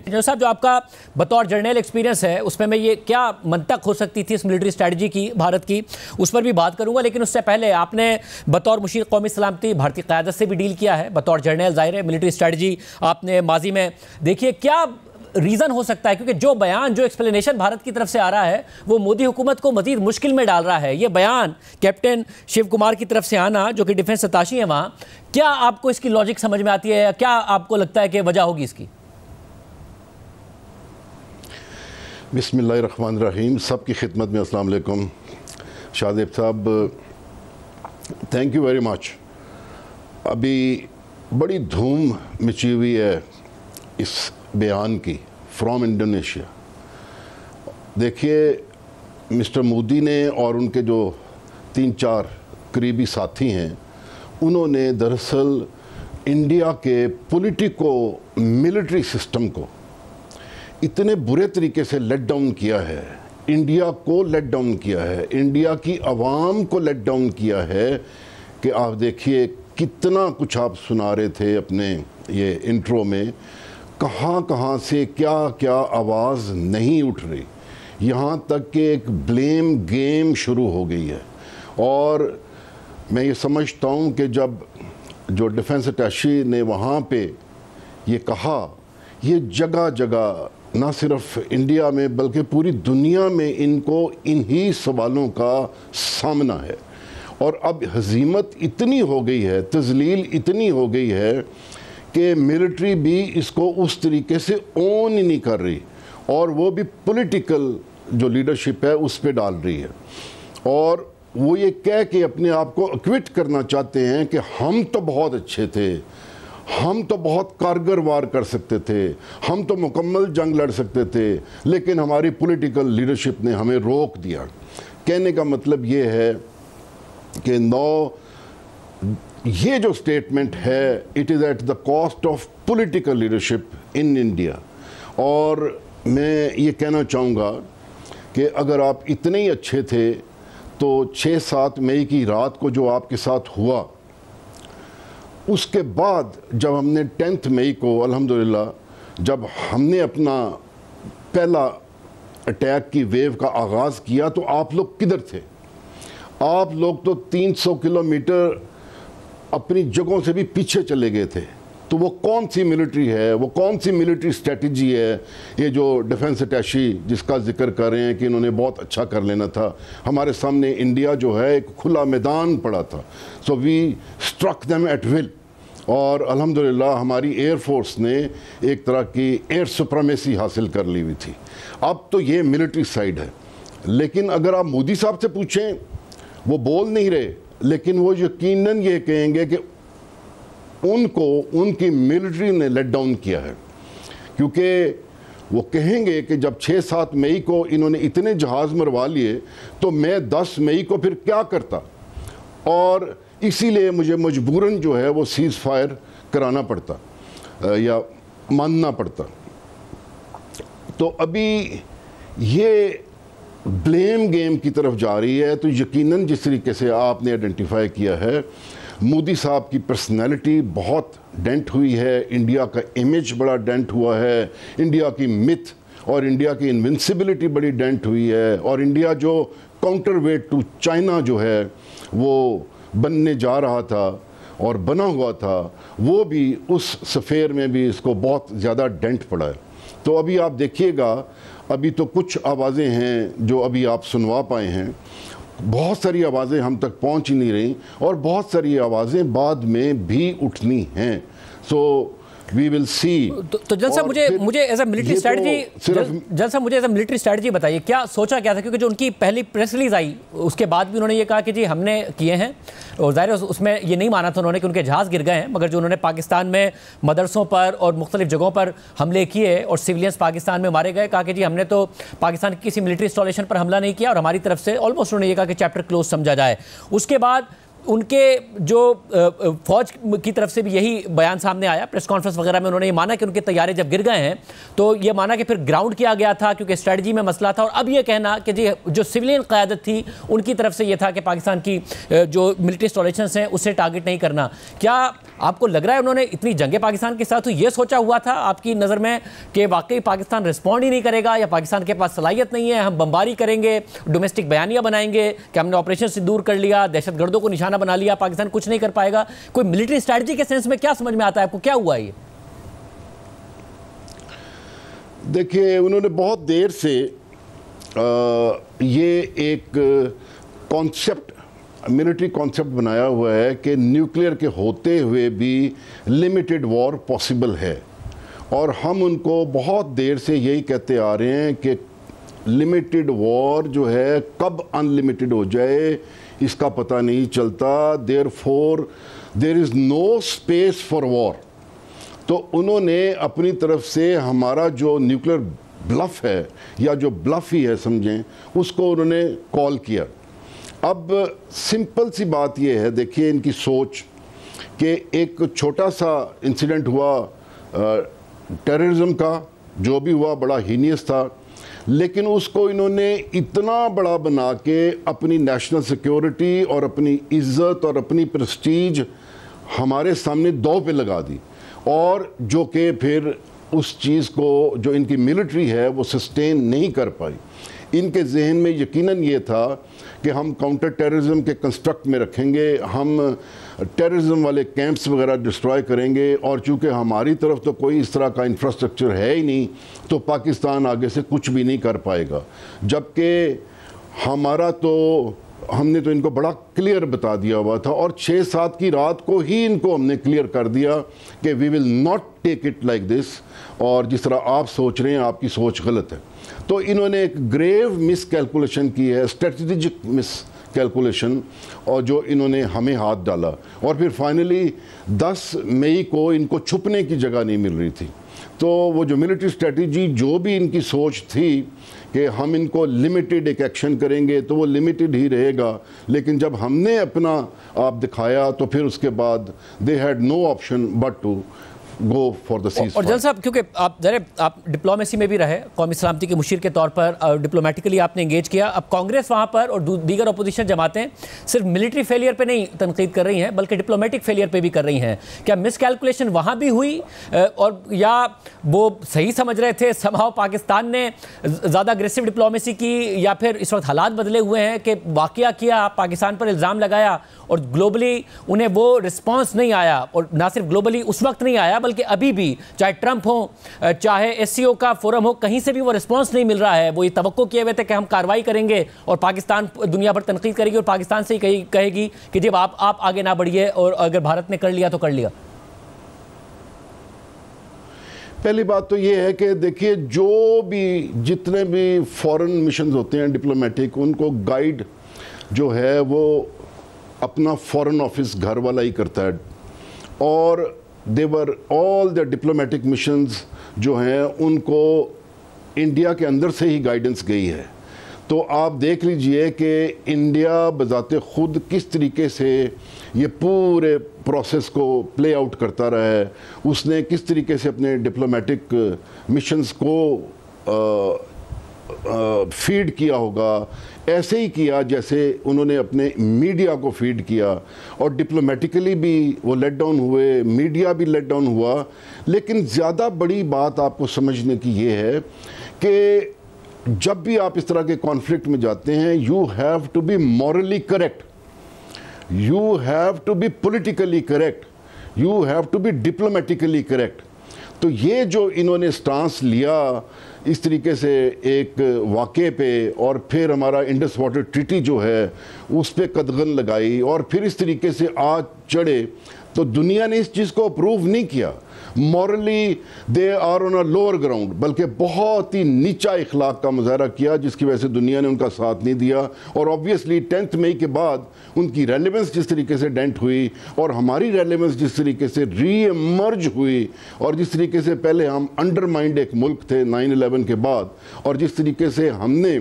جو صاحب جو آپ کا بطور جرنیل ایکسپیرینس ہے اس میں یہ کیا منطق ہو سکتی تھی اس ملٹری اسٹریٹجی کی بھارت کی، اس پر بھی بات کروں گا، لیکن اس سے پہلے آپ نے بطور مشیر قومی سلامتی بھارتی قیادت سے بھی ڈیل کیا ہے، بطور جرنیل ظاہر ہے ملٹری اسٹریٹجی آپ نے ماضی میں دیکھیے، کیا ریزن ہو سکتا ہے؟ کیونکہ جو بیان جو ایکسپلینیشن بھارت کی طرف سے آ رہا ہے وہ مودی حکومت کو مزید مشکل میں ڈال رہا ہے۔ یہ بیان کیپٹن شیو کمار کی طرف سے آنا جو کہ ڈیفنس اتاشی ہیں وہاں، کیا آپ کو اس کی لاجک سمجھ میں آتی ہے یا کیا آپ کو لگتا ہے کہ وجہ ہوگی اس کی؟ بسم اللہ الرحمن الرحیم، سب کی خدمت میں السلام علیکم۔ شاہزیب صاحب تھینک یو ویری مچ۔ ابھی بڑی دھوم مچی ہوئی ہے اس بیان کی فرام انڈونیشیا۔ دیکھیے مسٹر مودی نے اور ان کے جو 3-4 قریبی ساتھی ہیں انہوں نے دراصل انڈیا کے پولیٹیکو ملٹری سسٹم کو اتنے برے طریقے سے لیٹ ڈاؤن کیا ہے، انڈیا کو لیٹ ڈاؤن کیا ہے، انڈیا کی عوام کو لیٹ ڈاؤن کیا ہے کہ آپ دیکھیے کتنا کچھ آپ سنا رہے تھے اپنے یہ انٹرو میں، کہاں کہاں سے کیا کیا آواز نہیں اٹھ رہی، یہاں تک کہ ایک بلیم گیم شروع ہو گئی ہے۔ اور میں یہ سمجھتا ہوں کہ جب جو ڈیفنس اٹیشی نے وہاں پہ یہ کہا، یہ جگہ جگہ نہ صرف انڈیا میں بلکہ پوری دنیا میں ان کو انہی سوالوں کا سامنا ہے، اور اب ہزیمت اتنی ہو گئی ہے، تذلیل اتنی ہو گئی ہے کہ ملٹری بھی اس کو اس طریقے سے اون ہی نہیں کر رہی، اور وہ بھی پولیٹیکل جو لیڈرشپ ہے اس پہ ڈال رہی ہے، اور وہ یہ کہہ کے اپنے آپ کو ایکوٹ کرنا چاہتے ہیں کہ ہم تو بہت اچھے تھے، ہم تو بہت کارگر وار کر سکتے تھے، ہم تو مکمل جنگ لڑ سکتے تھے، لیکن ہماری پولیٹیکل لیڈرشپ نے ہمیں روک دیا۔ کہنے کا مطلب یہ ہے کہ یہ جو سٹیٹمنٹ ہے it is at the cost of political leadership in India. اور میں یہ کہنا چاہوں گا کہ اگر آپ اتنے ہی اچھے تھے تو 6-7 مئی کی رات کو جو آپ کے ساتھ ہوا، اس کے بعد جب ہم نے 10 مئی کو الحمدللہ جب ہم نے اپنا پہلا اٹیک کی ویو کا آغاز کیا تو آپ لوگ کدھر تھے؟ آپ لوگ تو 300 کلومیٹر اپنی جگہوں سے بھی پیچھے چلے گئے تھے۔ تو وہ کون سی ملٹری ہے، وہ کون سی ملٹری اسٹریٹجی ہے یہ جو ڈیفنس اٹیشی جس کا ذکر کر رہے ہیں کہ انہوں نے بہت اچھا کر لینا تھا؟ ہمارے سامنے انڈیا جو ہے ایک کھلا میدان پڑا تھا، سو وی اسٹرک دیم ایٹ ول، اور الحمدللہ ہماری ایئر فورس نے ایک طرح کی ایئر سپریمیسی حاصل کر لی ہوئی تھی۔ اب تو یہ ملٹری سائیڈ ہے، لیکن اگر آپ مودی صاحب سے پوچھیں وہ بول نہیں رہے، لیکن وہ یقیناً یہ کہیں گے کہ ان کو ان کی ملٹری نے لیٹ ڈاؤن کیا ہے، کیونکہ وہ کہیں گے کہ جب 6-7 مئی کو انہوں نے اتنے جہاز مروا لیے تو میں 10 مئی کو پھر کیا کرتا، اور اسی لیے مجھے مجبوراً جو ہے وہ سیز فائر کرانا پڑتا یا ماننا پڑتا۔ تو ابھی یہ بلیم گیم کی طرف جا رہی ہے، تو یقیناً جس طریقے سے آپ نے آئیڈینٹیفائی کیا ہے، مودی صاحب کی پرسنالٹی بہت ڈینٹ ہوئی ہے، انڈیا کا امیج بڑا ڈینٹ ہوا ہے، انڈیا کی متھ اور انڈیا کی انونسبلٹی بڑی ڈینٹ ہوئی ہے، اور انڈیا جو کاؤنٹر ویٹ ٹو چائنا جو ہے وہ بننے جا رہا تھا اور بنا ہوا تھا، وہ بھی اس سفیر میں بھی اس کو بہت زیادہ ڈینٹ پڑا ہے۔ تو ابھی آپ دیکھیے گا، ابھی تو کچھ آوازیں ہیں جو ابھی آپ سنوا پائے ہیں، بہت ساری آوازیں ہم تک پہنچ ہی نہیں رہیں، اور بہت ساری آوازیں بعد میں بھی اٹھنی ہیں۔ سو وی ول سی۔ تو جلد صاحب مجھے ایز اے ملٹری اسٹریٹجی بتائیے کیا سوچا کیا تھا؟ کیونکہ جو ان کی پہلی پریس ریلیز آئی اس کے بعد بھی انہوں نے یہ کہا کہ جی ہم نے کیے ہیں، اور ظاہر اس میں یہ نہیں مانا تھا انہوں نے کہ ان کے جہاز گر گئے ہیں، مگر جو انہوں نے پاکستان میں مدرسوں پر اور مختلف جگہوں پر حملے کیے اور سیولینز پاکستان میں مارے گئے، کہا کہ جی ہم نے تو پاکستان کی کسی ملٹری انسٹالیشن پر حملہ نہیں کیا، اور ہماری طرف سے آلموسٹ انہوں نے یہ کہا کہ چیپٹر کلوز سمجھا جائے۔ اس کے بعد ان کے جو فوج کی طرف سے بھی یہی بیان سامنے آیا، پریس کانفرنس وغیرہ میں انہوں نے یہ مانا کہ ان کے طیارے جب گر گئے ہیں تو یہ مانا کہ پھر گراؤنڈ کیا گیا تھا کیونکہ اسٹریٹجی میں مسئلہ تھا، اور اب یہ کہنا کہ جی جو سویلین قیادت تھی ان کی طرف سے یہ تھا کہ پاکستان کی جو ملٹری انسٹالیشنز ہیں اسے ٹارگٹ نہیں کرنا۔ کیا آپ کو لگ رہا ہے انہوں نے اتنی جنگ پاکستان کے ساتھ یہ سوچا ہوا تھا آپ کی نظر میں کہ واقعی پاکستان رسپونڈ ہی نہیں کرے گا، یا پاکستان کے پاس صلاحیت نہیں ہے، ہم بمباری کریں گے، ڈومیسٹک بیانیہ بنائیں گے کہ ہم نے آپریشن سے دور کر لیا، دہشت گردوں کو نشانہ بنا لیا، پاکستان کچھ نہیں کر پائے گا؟ کوئی ملٹری اسٹریٹجی کے سینس میں کیا سمجھ میں آتا ہے آپ کو، کیا ہوا یہ؟ دیکھیے انہوں نے بہت دیر سے یہ ایک کانسیپٹ، ملٹری کانسیپٹ بنایا ہوا ہے کہ نیوکلیئر کے ہوتے ہوئے بھی لمیٹڈ وار پاسبل ہے، اور ہم ان کو بہت دیر سے یہی کہتے آ رہے ہیں کہ لمیٹڈ وار جو ہے کب ان لمیٹڈ ہو جائے اس کا پتہ نہیں چلتا، دیر از نو اسپیس فار وار۔ تو انہوں نے اپنی طرف سے ہمارا جو نیوکلیئر بلف ہے، یا جو بلف ہی ہے سمجھیں، اس کو انہوں نے کال کیا۔ اب سمپل سی بات یہ ہے، دیکھیے ان کی سوچ، کہ ایک چھوٹا سا انسیڈنٹ ہوا ٹیررزم کا، جو بھی ہوا بڑا ہینیس تھا، لیکن اس کو انہوں نے اتنا بڑا بنا کے اپنی نیشنل سیکیورٹی اور اپنی عزت اور اپنی پریسٹیج ہمارے سامنے دو پہ لگا دی، اور جو کہ پھر اس چیز کو جو ان کی ملٹری ہے وہ سسٹین نہیں کر پائی۔ ان کے ذہن میں یقیناً یہ تھا کہ ہم کاؤنٹر ٹیررزم کے کنسٹرکٹ میں رکھیں گے، ہم ٹیررزم والے کیمپس وغیرہ ڈسٹرائے کریں گے، اور چونکہ ہماری طرف تو کوئی اس طرح کا انفراسٹرکچر ہے ہی نہیں، تو پاکستان آگے سے کچھ بھی نہیں کر پائے گا۔ جبکہ ہم نے تو ان کو بڑا کلیئر بتا دیا ہوا تھا، اور 6-7 کی رات کو ہی ان کو ہم نے کلیئر کر دیا کہ we will not take it like this, اور جس طرح آپ سوچ رہے ہیں آپ کی سوچ غلط ہے۔ تو انہوں نے ایک گریو مس کیلکولیشن کی ہے، اسٹریٹجک مس کیلکولیشن، اور جو انہوں نے ہمیں ہاتھ ڈالا، اور پھر فائنلی 10 مئی کو ان کو چھپنے کی جگہ نہیں مل رہی تھی۔ تو وہ جو ملٹری اسٹریٹجی، جو بھی ان کی سوچ تھی کہ ہم ان کو لمیٹڈ ایک ایکشن کریں گے، تو وہ لمیٹڈ ہی رہے گا، لیکن جب ہم نے اپنا آپ دکھایا تو پھر اس کے بعد they had no option but to go for the cease. اور جلال صاحب، کیونکہ آپ ڈپلومیسی میں بھی رہے، قومی سلامتی کے مشیر کے طور پر ڈپلومیٹیکلی آپ نے انگیج کیا، اب کانگریس وہاں پر اور دیگر اپوزیشن جماعتیں صرف ملٹری فیلئر پہ نہیں تنقید کر رہی ہیں بلکہ ڈپلومیٹک فیلئر پہ بھی کر رہی ہیں۔ کیا مس کیلکولیشن وہاں بھی ہوئی، اور یا وہ صحیح سمجھ رہے تھے سمہاؤ پاکستان نے زیادہ اگریسو ڈپلومیسی کی، یا پھر اس وقت حالات بدلے ہوئے ہیں کہ واقعہ کیا، پاکستان پر الزام لگایا اور گلوبلی انہیں وہ رسپانس نہیں آیا، اور نہ صرف گلوبلی اس وقت نہیں آیا بلکہ ابھی بھی، چاہے ٹرمپ ہو، چاہے ایس سی او کا فورم ہو، کہیں سے بھی وہ رسپانس نہیں مل رہا ہے۔ وہ یہ توقع کیے ہوئے تھے کہ ہم کارروائی کریں گے اور پاکستان دنیا بھر تنقید کرے گی اور پاکستان سے ہی کہے گی کہ جب آپ آگے نہ بڑھیے، اور اگر بھارت نے کر لیا تو کر لیا۔ پہلی بات تو یہ ہے کہ دیکھیے جتنے بھی فورن مشنز ہوتے ہیں ڈپلومیٹک، ان کو گائیڈ جو ہے وہ اپنا فورن آفس گھر والا ہی کرتا ہے، اور all the diplomatic missions جو ہیں ان کو انڈیا کے اندر سے ہی گائیڈنس گئی ہے۔ تو آپ دیکھ لیجئے کہ انڈیا بذات خود کس طریقے سے یہ پورے پروسیس کو پلے آؤٹ کرتا رہا ہے، اس نے کس طریقے سے اپنے ڈپلومیٹک مشنز کو فیڈ کیا ہوگا، ایسے ہی کیا جیسے انہوں نے اپنے میڈیا کو فیڈ کیا، اور ڈپلومیٹیکلی بھی وہ لیٹ ڈاؤن ہوئے، میڈیا بھی لیٹ ڈاؤن ہوا۔ لیکن زیادہ بڑی بات آپ کو سمجھنے کی یہ ہے کہ جب بھی آپ اس طرح کے کانفلکٹ میں جاتے ہیں، you have to be morally correct, you have to be politically correct, you have to be diplomatically correct. تو یہ جو انہوں نے سٹانس لیا اس طریقے سے ایک واقعے پہ، اور پھر ہمارا انڈس واٹر ٹریٹی جو ہے اس پہ قدغن لگائی، اور پھر اس طریقے سے آج چڑھے، تو دنیا نے اس چیز کو اپروو نہیں کیا۔ Morally they are on a lower ground, بلکہ بہت ہی نیچا اخلاق کا مظاہرہ کیا، جس کی وجہ سے دنیا نے ان کا ساتھ نہیں دیا۔ اور آبویسلی 10 مئی کے بعد ان کی ریلیونس جس طریقے سے ڈینٹ ہوئی، اور ہماری ریلیونس جس طریقے سے ری ایمرج ہوئی، اور جس طریقے سے پہلے ہم انڈرمائنڈ ایک ملک تھے 9/11 کے بعد، اور جس طریقے سے ہم نے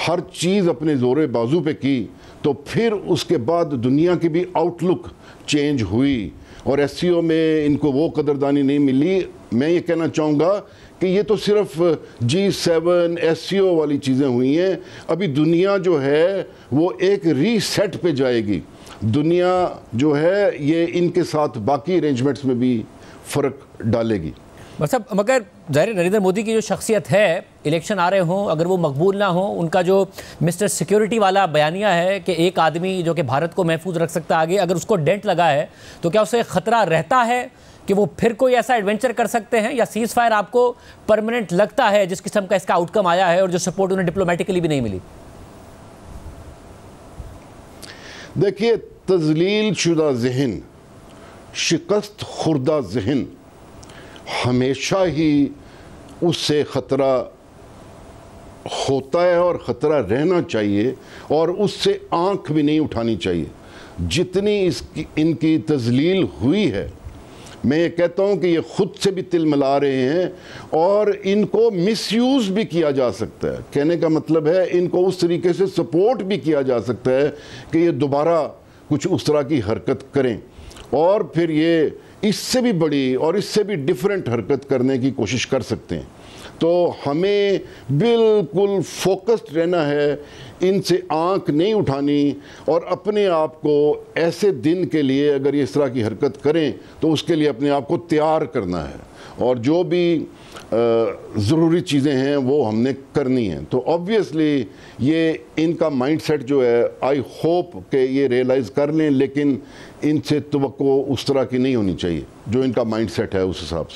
ہر چیز اپنے زور بازو پہ کی، تو پھر اس کے بعد دنیا کی بھی آؤٹ لک چینج ہوئی، اور ایس سی او میں ان کو وہ قدردانی نہیں ملی۔ میں یہ کہنا چاہوں گا کہ کہ یہ تو صرف G7 SCO والی چیزیں ہوئی ہیں. ابھی دنیا جو ہے وہ ایک ری سیٹ پہ جائے گی. دنیا جو ہے یہ ان کے ساتھ باقی ارینجمنٹس میں بھی فرق ڈالے گی. مگر ظاہر نریندر مودی کی جو شخصیت ہے، الیکشن آ رہے ہوں، اگر وہ مقبول نہ ہوں، ان کا جو مسٹر سیکیورٹی والا بیانیہ ہے کہ ایک آدمی جو کہ بھارت کو محفوظ رکھ سکتا آگے، اگر اس کو ڈینٹ لگا ہے تو کیا اسے خطرہ رہتا ہے کہ وہ پھر کوئی ایسا ایڈونچر کر سکتے ہیں، یا سیز فائر آپ کو پرماننٹ لگتا ہے جس قسم کا اس کا آؤٹ کم آیا ہے اور جو سپورٹ انہیں ڈپلومیٹکلی بھی نہیں ملی؟ دیکھیے، تذلیل شدہ ذہن، شکست خوردہ ذہن ہمیشہ ہی اس سے خطرہ ہوتا ہے اور خطرہ رہنا چاہیے، اور اس سے آنکھ بھی نہیں اٹھانی چاہیے. جتنی ان کی تذلیل ہوئی ہے، میں یہ کہتا ہوں کہ یہ خود سے بھی تل ملا رہے ہیں اور ان کو مس یوز بھی کیا جا سکتا ہے. کہنے کا مطلب ہے ان کو اس طریقے سے سپورٹ بھی کیا جا سکتا ہے کہ یہ دوبارہ کچھ اس طرح کی حرکت کریں، اور پھر یہ اس سے بھی بڑی اور اس سے بھی ڈیفرنٹ حرکت کرنے کی کوشش کر سکتے ہیں. تو ہمیں بالکل فوکسڈ رہنا ہے، ان سے آنکھ نہیں اٹھانی، اور اپنے آپ کو ایسے دن کے لیے اگر یہ اس طرح کی حرکت کریں تو اس کے لیے اپنے آپ کو تیار کرنا ہے، اور جو بھی ضروری چیزیں ہیں وہ ہم نے کرنی ہیں. تو آبویسلی یہ ان کا مائنڈ سیٹ جو ہے، آئی ہوپ کہ یہ ریئلائز کر لیں، لیکن ان سے توقع اس طرح کی نہیں ہونی چاہیے جو ان کا مائنڈ سیٹ ہے اس حساب سے.